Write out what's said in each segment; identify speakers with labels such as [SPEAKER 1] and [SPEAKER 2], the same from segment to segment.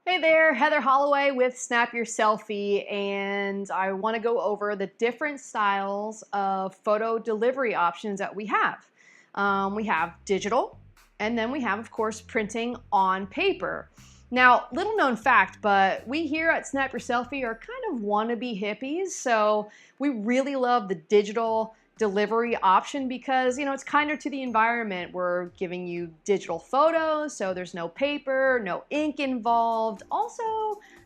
[SPEAKER 1] Hey there, Heather Holloway with Snap Your Selfie, and I want to go over the different styles of photo delivery options that we have. We have digital, and then we have, of course, printing on paper. Now, little known fact, but we here at Snap Your Selfie are kind of wannabe hippies, so we really love the digital delivery option because, it's kinder to the environment. We're giving you digital photos, so there's no paper, no ink involved. Also,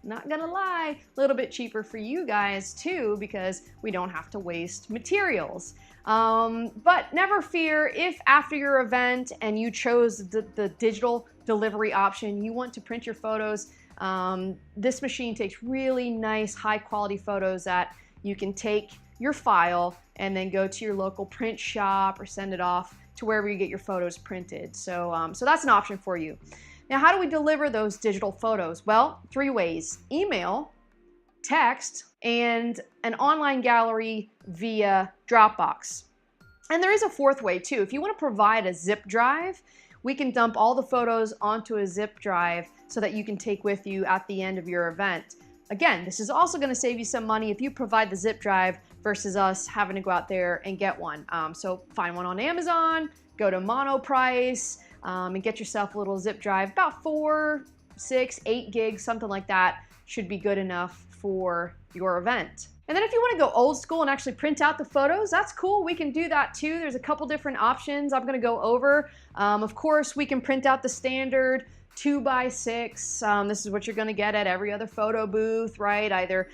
[SPEAKER 1] not gonna lie, a little bit cheaper for you guys too because we don't have to waste materials. But never fear, if after your event and you chose the digital delivery option, you want to print your photos, this machine takes really nice, high quality photos that you can take your file and then go to your local print shop or send it off to wherever you get your photos printed. So that's an option for you. Now, how do we deliver those digital photos? Well, 3 ways: email, text, and an online gallery via Dropbox. And there is a 4th way too. If you want to provide a zip drive, we can dump all the photos onto a zip drive so that you can take with you at the end of your event. Again, this is also going to save you some money if you provide the zip drive versus us having to go out there and get one. So find one on Amazon, go to Monoprice, and get yourself a little zip drive. About 4, 6, 8 gigs, something like that should be good enough for your event. And then if you want to go old school and actually print out the photos, that's cool. We can do that too. There's a couple different options I'm going to go over. Of course, we can print out the standard 2x6. This is what you're going to get at every other photo booth, right? Either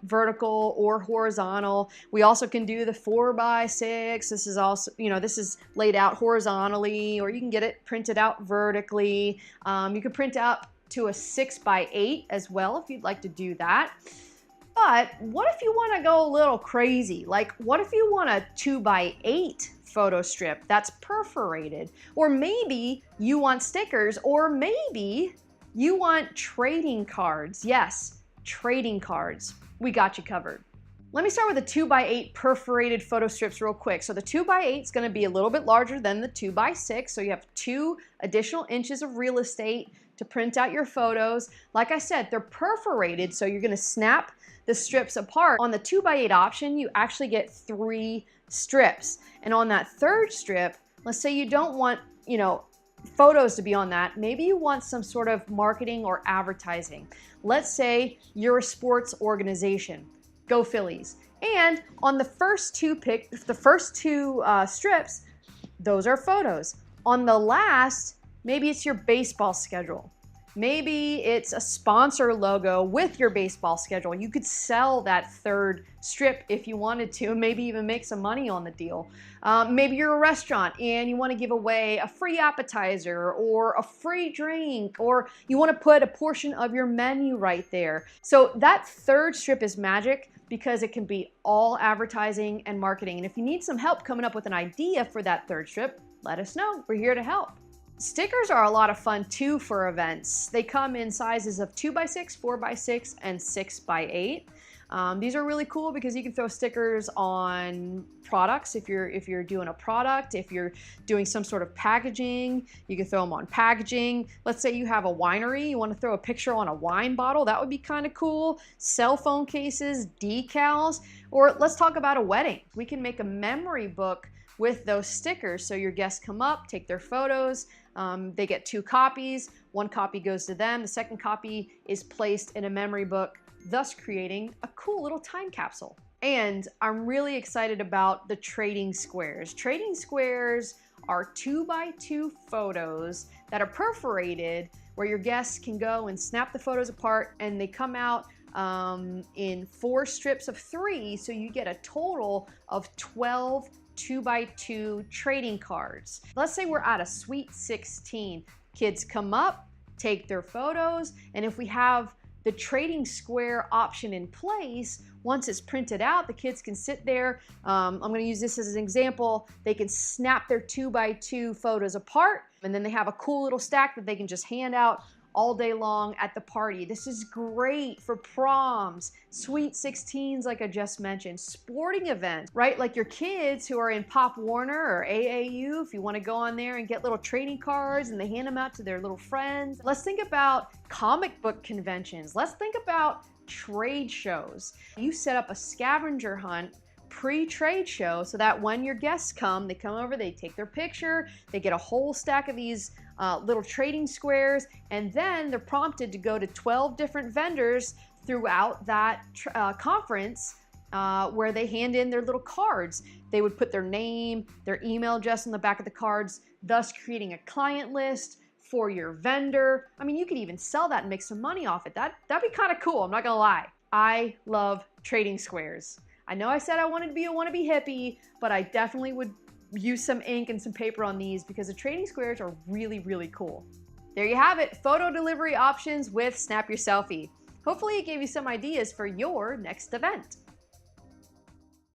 [SPEAKER 1] vertical or horizontal. We also can do the 4x6. This is also, this is laid out horizontally, or you can get it printed out vertically. You can print out to a 6x8 as well if you'd like to do that. But what if you want to go a little crazy? Like, what if you want a 2x8 photo strip that's perforated? Or maybe you want stickers, or maybe you want trading cards. Yes, trading cards. We got you covered. Let me start with the 2x8 perforated photo strips real quick. So the 2x8 is going to be a little bit larger than the 2x6. So you have 2 additional inches of real estate to print out your photos. Like I said, they're perforated, so you're going to snap the strips apart. On the 2x8 option, you actually get 3 strips. And on that 3rd strip, let's say you don't want, photos to be on that. Maybe you want some sort of marketing or advertising. Let's say you're a sports organization. Go Phillies. And on the first 2 strips, those are photos. On the last, maybe it's your baseball schedule. Maybe it's a sponsor logo with your baseball schedule. You could sell that 3rd strip if you wanted to, and maybe even make some money on the deal. Maybe you're a restaurant and you want to give away a free appetizer or a free drink, or you want to put a portion of your menu right there. So that 3rd strip is magic because it can be all advertising and marketing. And if you need some help coming up with an idea for that 3rd strip, let us know. We're here to help. Stickers are a lot of fun too for events. They come in sizes of 2x6, 4x6, and 6x8. These are really cool because you can throw stickers on products. If you're doing a product, if you're doing some sort of packaging, you can throw them on packaging. Let's say you have a winery, you want to throw a picture on a wine bottle. That would be kind of cool. Cell phone cases, decals, or let's talk about a wedding. We can make a memory book with those stickers. So your guests come up, take their photos, they get 2 copies. 1 copy goes to them. The 2nd copy is placed in a memory book, thus creating a cool little time capsule. And I'm really excited about the trading squares. Trading squares are 2x2 photos that are perforated, where your guests can go and snap the photos apart, and they come out in 4 strips of 3, so you get a total of 12 2x2 trading cards. Let's say we're at a Sweet 16. Kids come up, take their photos, and if we have the trading square option in place, once it's printed out, the kids can sit there. I'm going to use this as an example. They can snap their 2x2 photos apart, and then they have a cool little stack that they can just hand out all day long at the party. This is great for proms, sweet 16s like I just mentioned, sporting events, right? Like your kids who are in Pop Warner or AAU, if you want to go on there and get little trading cards and they hand them out to their little friends. Let's think about comic book conventions. Let's think about trade shows. You set up a scavenger hunt pre-trade show so that when your guests come, they come over, they take their picture, they get a whole stack of these little trading squares, and then they're prompted to go to 12 different vendors throughout that conference where they hand in their little cards. They would put their name, their email address on the back of the cards, thus creating a client list for your vendor. I mean, you could even sell that and make some money off it. That'd be kind of cool, I'm not gonna lie. I love trading squares. I know I said I wanted to be a wannabe hippie, but I definitely would use some ink and some paper on these because the trading squares are really, really cool. There you have it, photo delivery options with Snap Your Selfie. Hopefully it gave you some ideas for your next event.